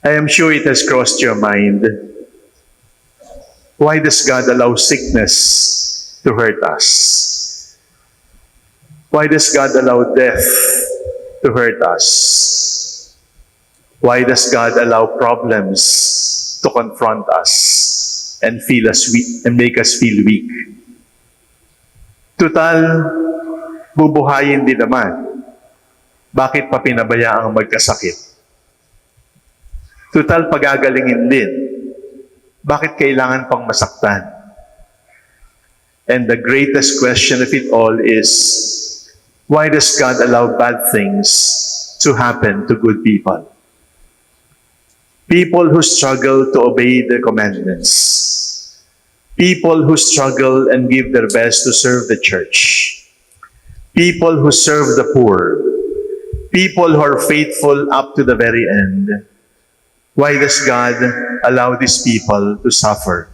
I am sure it has crossed your mind. Why does God allow sickness to hurt us? Why does God allow death to hurt us? Why does God allow problems to confront us and feel us weak and make us feel weak? Tutal, bubuhayin din naman. Bakit pa pinabayaang magkasakit? Tutal, pagagalingin din. Bakit kailangan pang masaktan? And the greatest question of it all is, why does God allow bad things to happen to good people? People who struggle to obey the commandments. People who struggle and give their best to serve the church. People who serve the poor. People who are faithful up to the very end. Why does God allow these people to suffer?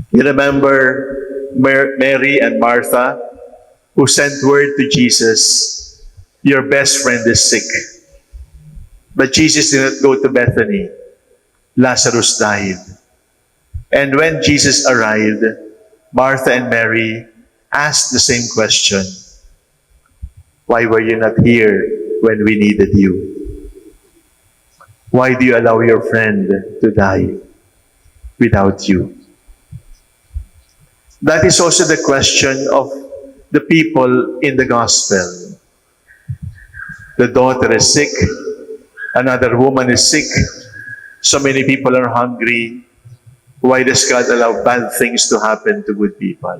You remember Mary and Martha, who sent word to Jesus, your best friend is sick. But Jesus did not go to Bethany. Lazarus died. And when Jesus arrived, Martha and Mary asked the same question. Why were you not here when we needed you? Why do you allow your friend to die without you? That is also the question of the people in the gospel. The daughter is sick. Another woman is sick. So many people are hungry. Why does God allow bad things to happen to good people?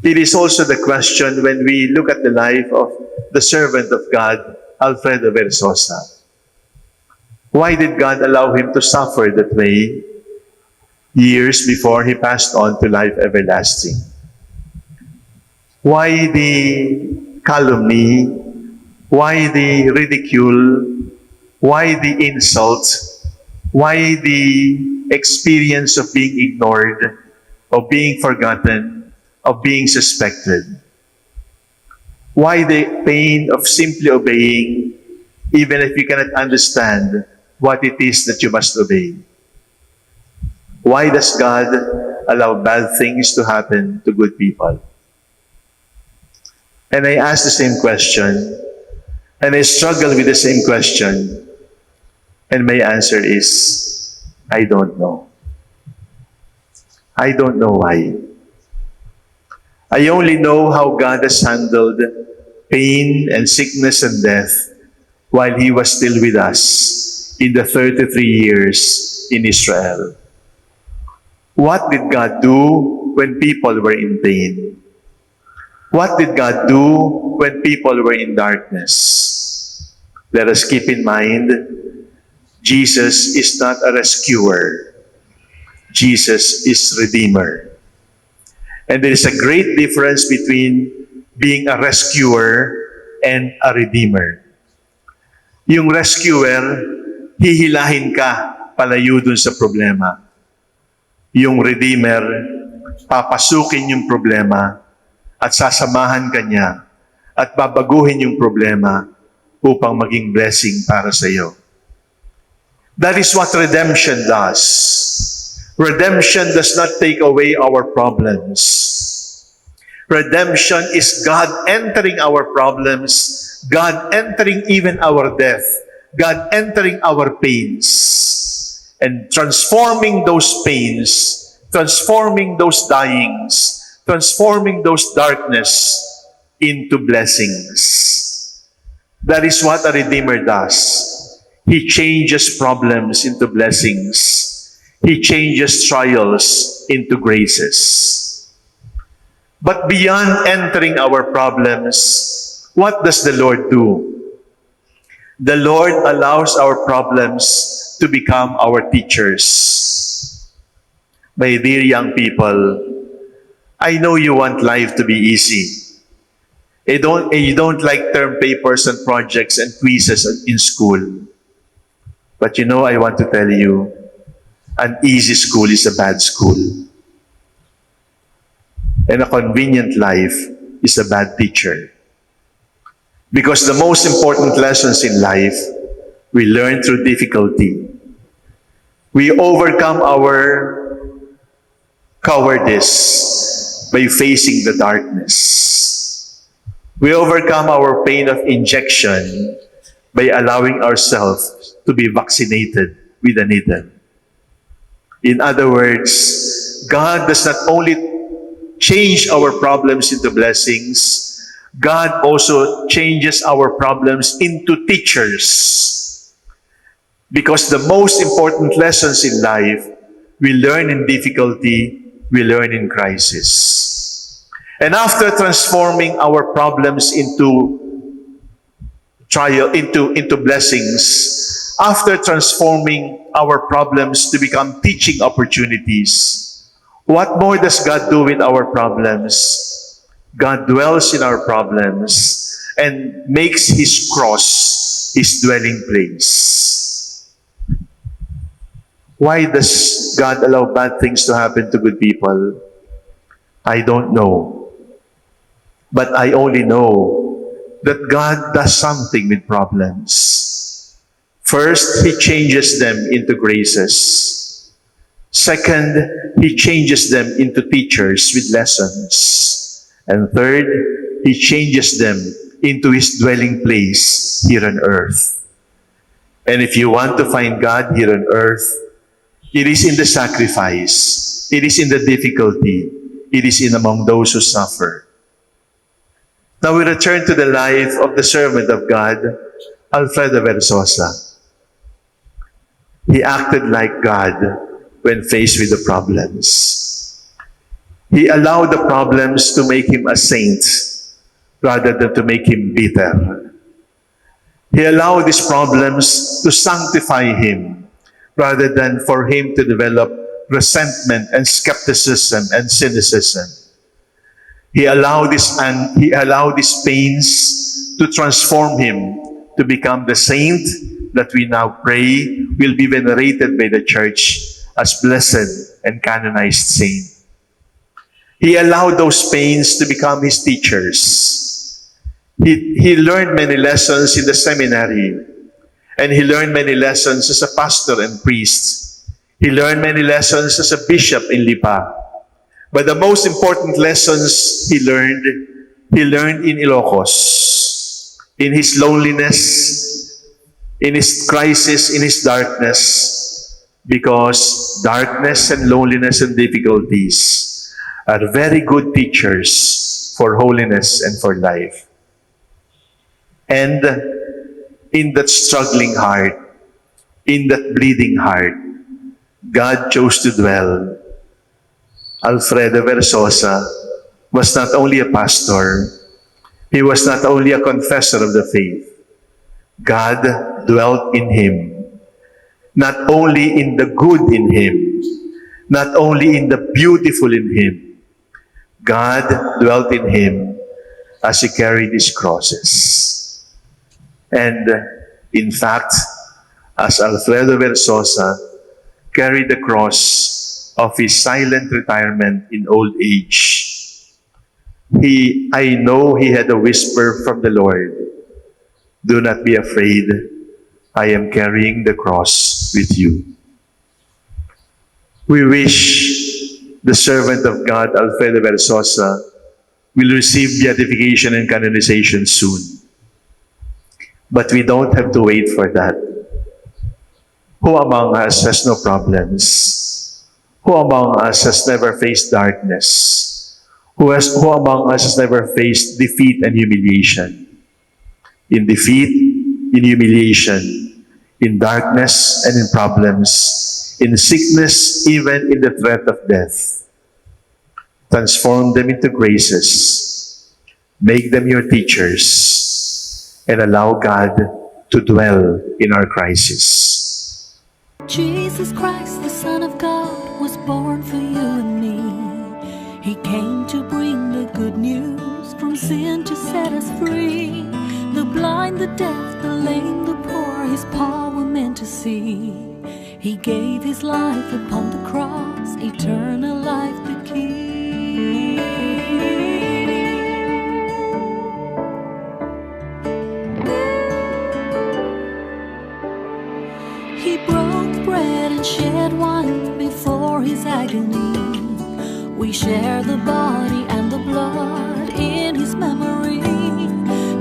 It is also the question when we look at the life of the servant of God, Alfredo Versosa. Why did God allow him to suffer that way years before he passed on to life everlasting? Why the calumny? Why the ridicule? Why the insult? Why the experience of being ignored, of being forgotten, of being suspected? Why the pain of simply obeying, even if you cannot understand what it is that you must obey? Why does God allow bad things to happen to good people? And I ask the same question, and I struggle with the same question, and my answer is, I don't know. I don't know why. I only know how God has handled pain and sickness and death while He was still with us in the 33 years in Israel. What did God do when people were in pain? What did God do when people were in darkness? Let us keep in mind, Jesus is not a rescuer. Jesus is Redeemer. And there is a great difference between being a rescuer and a Redeemer. Yung rescuer, hihilahin ka palayo dun sa problema. Yung Redeemer, papasukin yung problema at sasamahan ka niya at babaguhin yung problema upang maging blessing para sa iyo. That is what redemption does. Redemption does not take away our problems. Redemption is God entering our problems, God entering even our death, God entering our pains, and transforming those pains, transforming those dyings, transforming those darkness into blessings. That is what a Redeemer does. He changes problems into blessings. He changes trials into graces. But beyond entering our problems, what does the Lord do? The Lord allows our problems to become our teachers. My dear young people, I know you want life to be easy. You don't like term papers and projects and quizzes in school. But you know, I want to tell you, an easy school is a bad school. And a convenient life is a bad teacher. Because the most important lessons in life We learn through difficulty. We overcome our cowardice by facing the darkness. We overcome our pain of injection by allowing ourselves to be vaccinated with a needle. In other words, God does not only change our problems into blessings, God also changes our problems into teachers. Because the most important lessons in life, we learn in difficulty, we learn in crisis. And after transforming our problems into trial, into blessings, after transforming our problems to become teaching opportunities, what more does God do with our problems? God dwells in our problems and makes His cross His dwelling place. Why does God allow bad things to happen to good people? I don't know. But I only know that God does something with problems. First, He changes them into graces. Second, He changes them into teachers with lessons. And third, He changes them into His dwelling place here on earth. And if you want to find God here on earth, it is in the sacrifice. It is in the difficulty. It is in among those who suffer. Now we return to the life of the servant of God, Alfredo Versosa. He acted like God when faced with the problems. He allowed the problems to make him a saint rather than to make him bitter. He allowed these problems to sanctify him rather than for him to develop resentment and skepticism and cynicism. He allowed these pains to transform him to become the saint that we now pray will be venerated by the church as blessed and canonized saint. He allowed those pains to become his teachers. He learned many lessons in the seminary, and he learned many lessons as a pastor and priest. He learned many lessons as a bishop in Lipa. But the most important lessons he learned in Ilocos, in his loneliness, in his crisis, in his darkness, because darkness and loneliness and difficulties are very good teachers for holiness and for life. And in that struggling heart, in that bleeding heart, God chose to dwell. Alfredo Versosa was not only a pastor, he was not only a confessor of the faith. God dwelt in him, not only in the good in him, not only in the beautiful in him. God dwelt in him as he carried his crosses. And in fact, as Alfredo Versosa carried the cross of his silent retirement in old age, I know he had a whisper from the Lord, "Do not be afraid, I am carrying the cross with you." We wish the servant of God, Alfredo Versosa, will receive beatification and canonization soon. But we don't have to wait for that. Who among us has no problems? Who among us has never faced darkness? Who among us has never faced defeat and humiliation? In defeat, in humiliation, in darkness and in problems, in sickness, even in the threat of death. Transform them into graces. Make them your teachers. And allow God to dwell in our crisis. Jesus Christ, the Son of God, was born for you and me. He came to bring the good news, from sin to set us free. The blind, the deaf, the lame, the poor, His power meant to see. He gave His life upon the cross, eternal life the key. We share the body and the blood in His memory.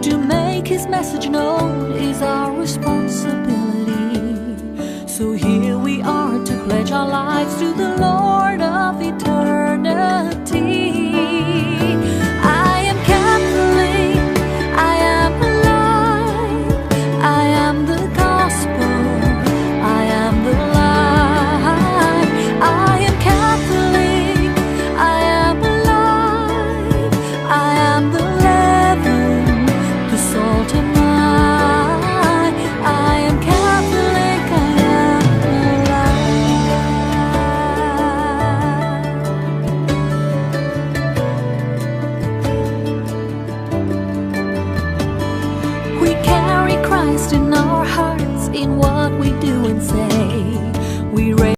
To make His message known is our responsibility. So here we are to pledge our lives to the Lord of eternity.